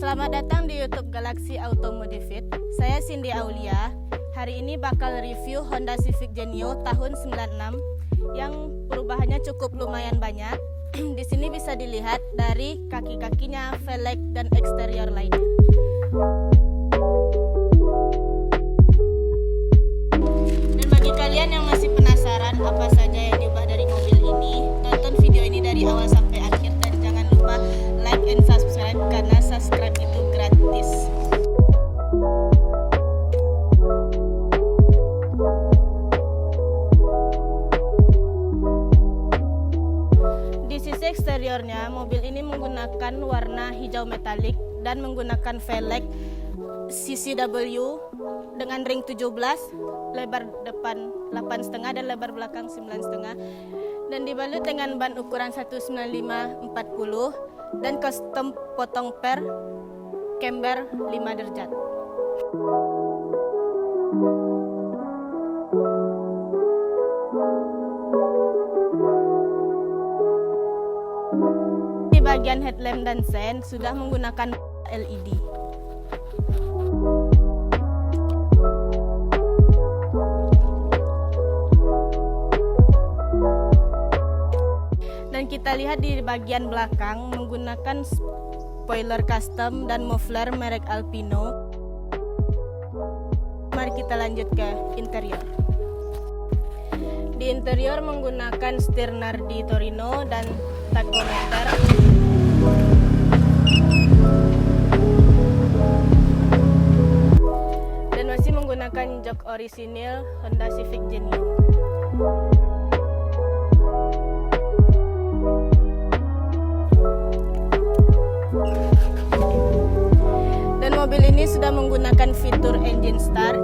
Selamat datang di YouTube Galaxy Automotive. Saya Cindy Aulia. Hari ini bakal review Honda Civic Genio tahun 96 yang perubahannya cukup lumayan banyak. Di sini bisa dilihat dari kaki-kakinya, velg dan eksterior lainnya. Dan bagi kalian yang masih penasaran apa saja yang diubah dari mobil ini, tonton video ini dari awal sampai akhir dan jangan lupa like and subscribe karena subscribe itu gratis. Di sisi eksteriornya, mobil ini menggunakan warna hijau metalik dan menggunakan velg CCW dengan ring 17, lebar depan 8,5 dan lebar belakang 9,5, dan dibalut dengan ban ukuran 195/40 dan custom potong per camber 5 derajat. Di bagian headlamp dan sen sudah menggunakan LED. Dan kita lihat di bagian belakang menggunakan spoiler custom dan muffler merek Alpino. Mari kita lanjut ke interior. Di interior menggunakan setir Nardi Torino dan tag komentar. Dan masih menggunakan jok orisinil Honda Civic Genio. Dan mobil ini sudah menggunakan fitur engine start.